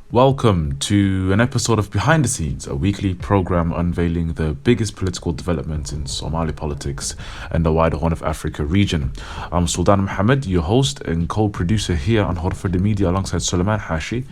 Welcome to an episode of Behind the Scenes, a weekly program unveiling the biggest political developments in Somali politics and the wider Horn of Africa region. I'm Sultan Mohammed, your host and co-producer here on Horford Media alongside Suleiman Hashi.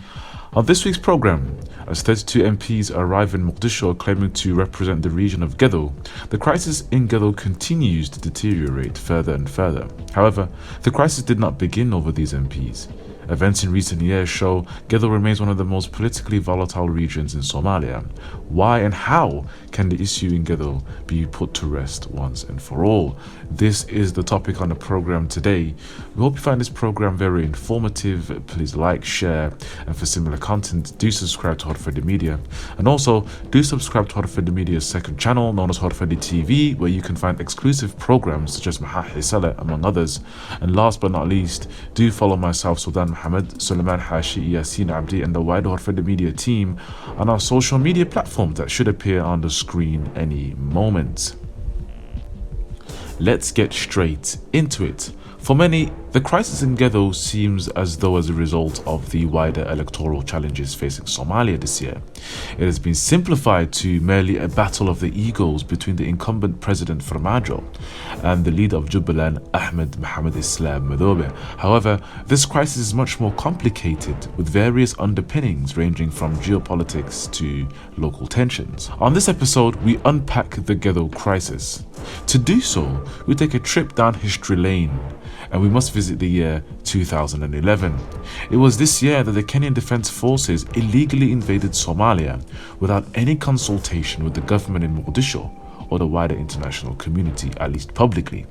On this week's program, as 32 MPs arrive in Mogadishu claiming to represent the region of Gedo, the crisis in Gedo continues to deteriorate further and further. However, the crisis did not begin over these MPs. Events in recent years show Gedo remains one of the most politically volatile regions in Somalia. Why and how can the issue in Gedo be put to rest once and for all? This is the topic on the program today. We hope you find this program very informative. Please like, share, and for similar content, do subscribe to Horford Media. And also, do subscribe to Horford Media's second channel, known as Horford TV, where you can find exclusive programs such as Mahahi Saleh, among others. And last but not least, do follow myself, Sultan Mohammed, Suleiman Hashi, Yasin Abdi, and the wider Horford Media team on our social media platforms that should appear on the screen any moment. Let's get straight into it. For many, the crisis in Gedo seems as though as a result of the wider electoral challenges facing Somalia this year. It has been simplified to merely a battle of the egos between the incumbent President Farmajo and the leader of Jubaland, Ahmed Mohamed Islam Madobe. However, this crisis is much more complicated, with various underpinnings ranging from geopolitics to local tensions. On this episode, we unpack the Gedo crisis. To do so, we take a trip down history lane, and we must visit the year 2011. It was this year that the Kenyan Defense Forces illegally invaded Somalia without any consultation with the government in Mogadishu or the wider international community, at least publicly.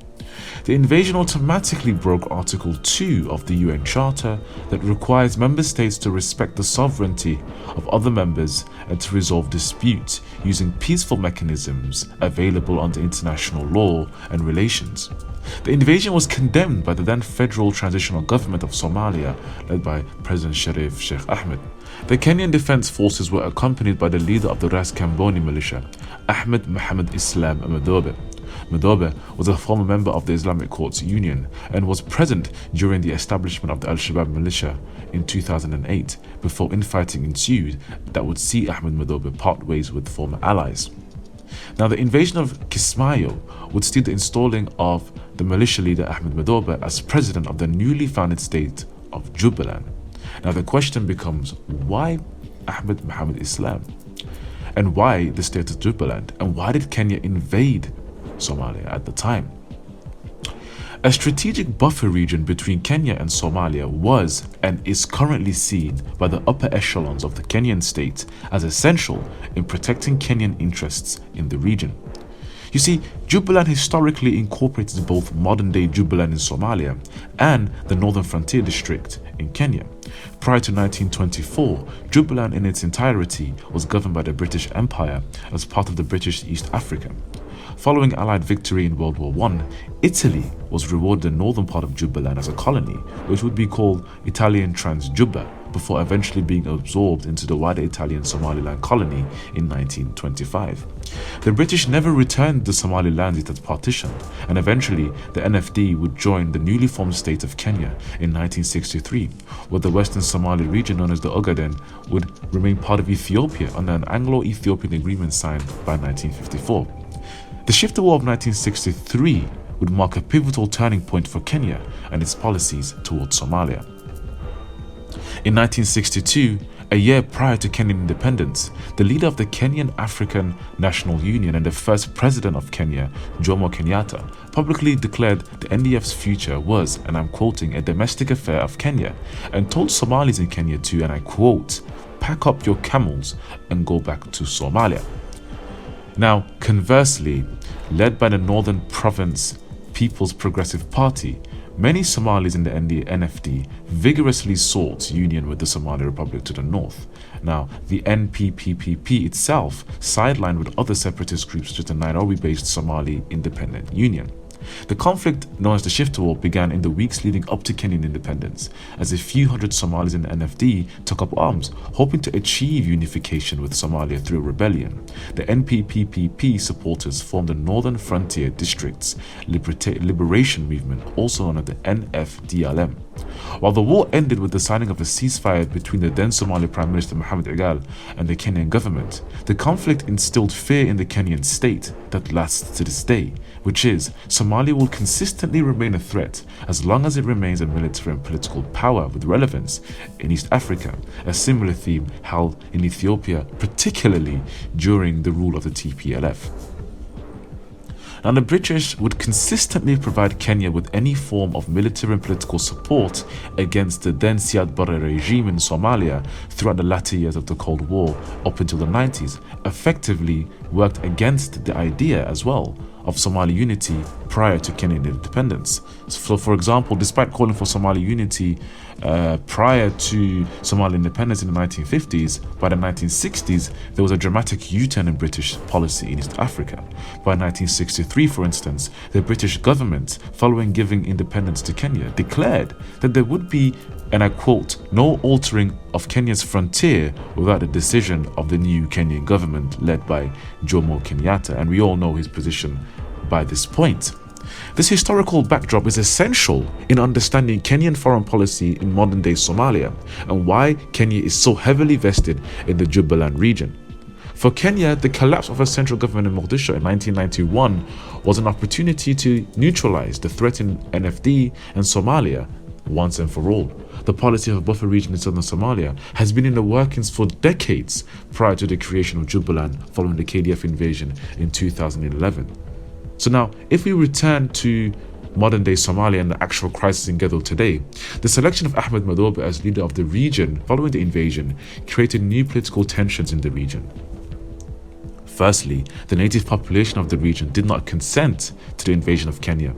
The invasion automatically broke Article 2 of the UN Charter that requires member states to respect the sovereignty of other members and to resolve disputes using peaceful mechanisms available under international law and relations. The invasion was condemned by the then Federal Transitional Government of Somalia, led by President Sharif Sheikh Ahmed. The Kenyan Defense Forces were accompanied by the leader of the Ras Kamboni militia, Ahmed Mohamed Islam Madobe. Madobe was a former member of the Islamic Courts Union and was present during the establishment of the Al-Shabaab militia in 2008, before infighting ensued that would see Ahmed Madobe part ways with former allies. Now, the invasion of Kismayo would see the installing of the militia leader Ahmed Madobe as president of the newly founded state of Jubaland. Now, the question becomes, why Ahmed Mohamed Islam? And why the state of Jubaland? And why did Kenya invade Somalia at the time? A strategic buffer region between Kenya and Somalia was and is currently seen by the upper echelons of the Kenyan state as essential in protecting Kenyan interests in the region. You see, Jubaland historically incorporates both modern-day Jubaland in Somalia and the Northern Frontier District in Kenya. Prior to 1924, Jubaland in its entirety was governed by the British Empire as part of the British East Africa. Following Allied victory in World War I, Italy was rewarded the northern part of Jubaland as a colony, which would be called Italian Transjuba, before eventually being absorbed into the wider Italian Somaliland colony in 1925. The British never returned the Somaliland it had partitioned, and eventually the NFD would join the newly formed state of Kenya in 1963, where the western Somali region known as the Ogaden would remain part of Ethiopia under an Anglo-Ethiopian agreement signed by 1954. The Shifta War of 1963 would mark a pivotal turning point for Kenya and its policies towards Somalia. In 1962, a year prior to Kenyan independence, the leader of the Kenyan African National Union and the first president of Kenya, Jomo Kenyatta, publicly declared the NDF's future was, and I'm quoting, a domestic affair of Kenya, and told Somalis in Kenya to, and I quote, pack up your camels and go back to Somalia. Now, conversely, led by the Northern Province People's Progressive Party, many Somalis in the NFD vigorously sought union with the Somali Republic to the north. Now, the NPPPP itself sidelined with other separatist groups such as the Nairobi-based Somali Independent Union. The conflict, known as the Shifta War, began in the weeks leading up to Kenyan independence, as a few hundred Somalis in the NFD took up arms, hoping to achieve unification with Somalia through a rebellion. The NPPPP supporters formed the Northern Frontier Districts Liberation Movement, also known as the NFDLM. While the war ended with the signing of a ceasefire between the then Somali Prime Minister Mohamed Igal and the Kenyan government, the conflict instilled fear in the Kenyan state that lasts to this day, which is Somalia will consistently remain a threat as long as it remains a military and political power with relevance in East Africa, a similar theme held in Ethiopia, particularly during the rule of the TPLF. Now, the British would consistently provide Kenya with any form of military and political support against the then Siad Barre regime in Somalia throughout the latter years of the Cold War up until the 90s, effectively worked against the idea as well of Somali unity prior to Kenyan independence. So, for example, despite calling for Somali unity prior to Somali independence in the 1950s, by the 1960s, there was a dramatic U-turn in British policy in East Africa. By 1963, for instance, the British government, following giving independence to Kenya, declared that there would be, and I quote, no altering of Kenya's frontier without the decision of the new Kenyan government led by Jomo Kenyatta, and we all know his position by this point. This historical backdrop is essential in understanding Kenyan foreign policy in modern-day Somalia and why Kenya is so heavily vested in the Jubaland region. For Kenya, the collapse of a central government in Mogadishu in 1991 was an opportunity to neutralize the threat in NFD and Somalia once and for all. The policy of a buffer region in southern Somalia has been in the workings for decades prior to the creation of Jubaland following the KDF invasion in 2011. So now, if we return to modern-day Somalia and the actual crisis in Gedo today, the selection of Ahmed Madobe as leader of the region following the invasion created new political tensions in the region. Firstly, the native population of the region did not consent to the invasion of Kenya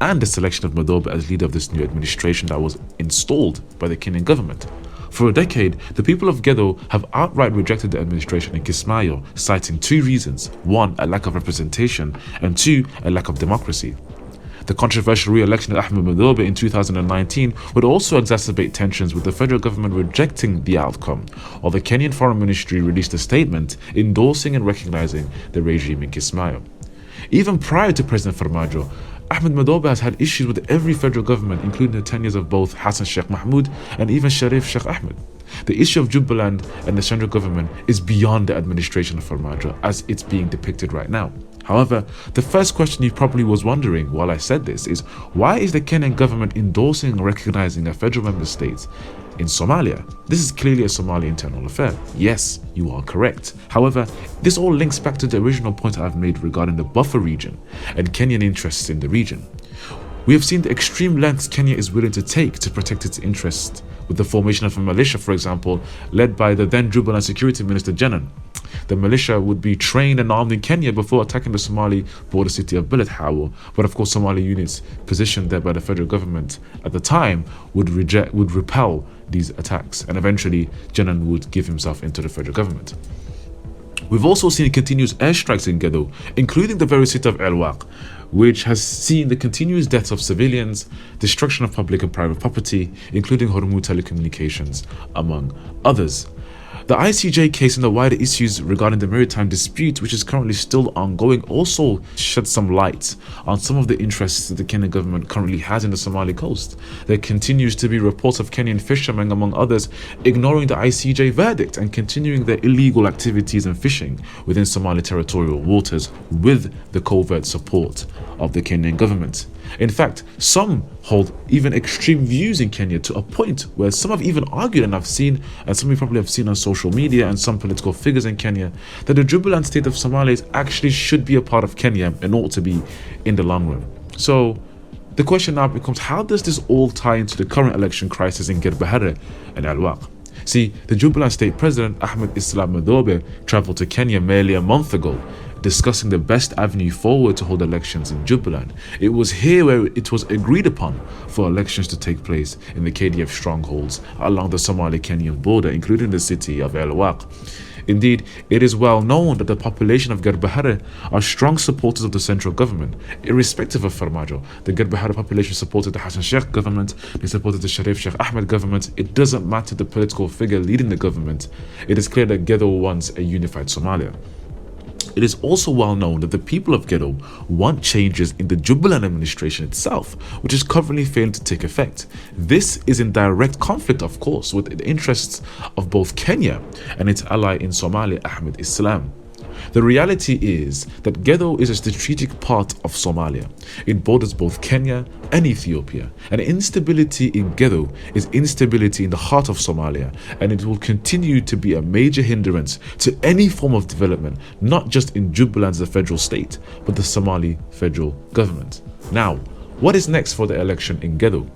and the selection of Madobe as leader of this new administration that was installed by the Kenyan government. For a decade, the people of Gedo have outright rejected the administration in Kismayo, citing two reasons: one, a lack of representation, and two, a lack of democracy. The controversial re-election of Ahmed Madobe in 2019 would also exacerbate tensions, with the federal government rejecting the outcome, while the Kenyan Foreign Ministry released a statement endorsing and recognizing the regime in Kismayo. Even prior to President Farmajo, Ahmed Madobe has had issues with every federal government, including the tenures of both Hassan Sheikh Mahmoud and even Sharif Sheikh Ahmed. The issue of Jubaland and the central government is beyond the administration of Farmajo as it's being depicted right now. However, the first question you probably was wondering while I said this is, why is the Kenyan government endorsing and recognizing a federal member state in Somalia? This is clearly a Somali internal affair. Yes, you are correct. However, this all links back to the original point I've made regarding the buffer region and Kenyan interests in the region. We have seen the extreme lengths Kenya is willing to take to protect its interests, with the formation of a militia, for example, led by the then Jubaland Security Minister Jenan. The militia would be trained and armed in Kenya before attacking the Somali border city of Beled Hawo, but of course Somali units positioned there by the federal government at the time would repel these attacks, and eventually Jenan would give himself into the federal government. We've also seen continuous airstrikes in Gedo, including the very city of El Waq, which has seen the continuous deaths of civilians, destruction of public and private property, including Hormuz telecommunications, among others. The ICJ case and the wider issues regarding the maritime dispute, which is currently still ongoing, also shed some light on some of the interests that the Kenyan government currently has in the Somali coast. There continues to be reports of Kenyan fishermen, among others, ignoring the ICJ verdict and continuing their illegal activities and fishing within Somali territorial waters with the covert support of the Kenyan government. In fact, some hold even extreme views in Kenya, to a point where some have even argued, and I've seen, and some of you probably have seen on social media and some political figures in Kenya, that the Jubaland state of Somalia actually should be a part of Kenya and ought to be in the long run. So the question now becomes, how does this all tie into the current election crisis in Gedo and Al Waq? See, the Jubaland state president, Ahmed Islam Madobe, traveled to Kenya merely a month ago, discussing the best avenue forward to hold elections in Jubaland. It was here where it was agreed upon for elections to take place in the KDF strongholds along the Somali-Kenyan border, including the city of El Waq. Indeed, it is well known that the population of Gedo are strong supporters of the central government. Irrespective of Farmajo, the Gedo population supported the Hassan Sheikh government, they supported the Sharif Sheikh Ahmed government. It doesn't matter the political figure leading the government. It is clear that Gedo wants a unified Somalia. It is also well known that the people of Gedo want changes in the Jubaland administration itself, which is currently failing to take effect. This is in direct conflict, of course, with the interests of both Kenya and its ally in Somalia, Ahmed Islam. The reality is that Gedo is a strategic part of Somalia. It borders both Kenya and Ethiopia, and instability in Gedo is instability in the heart of Somalia, and it will continue to be a major hindrance to any form of development, not just in Jubaland as a federal state, but the Somali federal government. Now, what is next for the election in Gedo?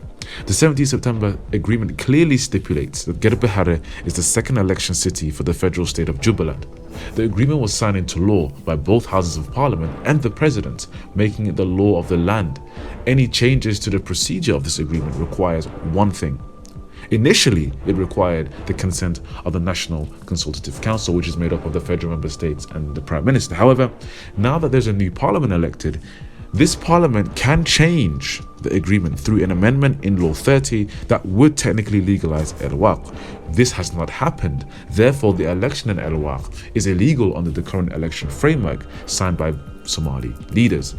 The 17th September agreement clearly stipulates that Gedo is the second election city for the federal state of Jubaland. The agreement was signed into law by both houses of parliament and the president, making it the law of the land. Any changes to the procedure of this agreement requires one thing. Initially, it required the consent of the National Consultative Council, which is made up of the federal member states and the Prime Minister. However, now that there's a new parliament elected, this parliament can change the agreement through an amendment in Law 30 that would technically legalize El-Waq. This has not happened. Therefore, the election in El-Waq is illegal under the current election framework signed by Somali leaders.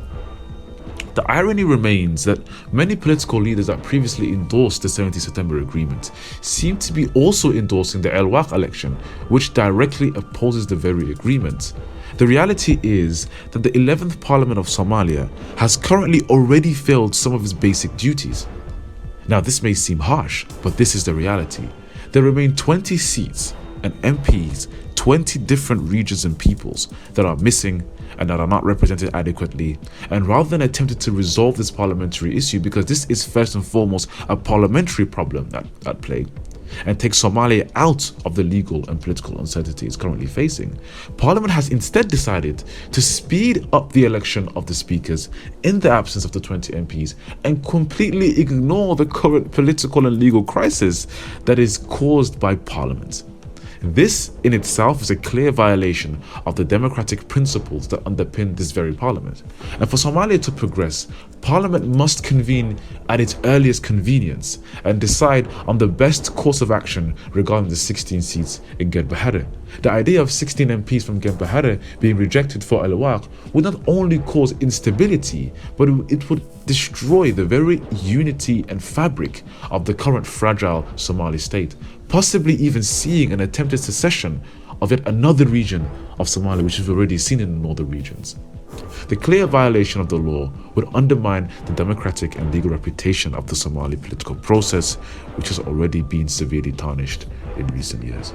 The irony remains that many political leaders that previously endorsed the 17th September agreement seem to be also endorsing the El-Waq election, which directly opposes the very agreement. The reality is that the 11th Parliament of Somalia has currently already failed some of its basic duties. Now, this may seem harsh, but this is the reality. There remain 20 seats and MPs, 20 different regions and peoples that are missing and that are not represented adequately. And rather than attempting to resolve this parliamentary issue, because this is first and foremost a parliamentary problem at play, and take Somalia out of the legal and political uncertainty it's currently facing, Parliament has instead decided to speed up the election of the speakers in the absence of the 20 MPs and completely ignore the current political and legal crisis that is caused by Parliament. This in itself is a clear violation of the democratic principles that underpin this very parliament. And for Somalia to progress, Parliament must convene at its earliest convenience and decide on the best course of action regarding the 16 seats in Gedo. The idea of 16 MPs from Gedo being rejected for El-Waq would not only cause instability, but it would destroy the very unity and fabric of the current fragile Somali state, possibly even seeing an attempted secession of yet another region of Somalia, which we've already seen in the northern regions. The clear violation of the law would undermine the democratic and legal reputation of the Somali political process, which has already been severely tarnished in recent years.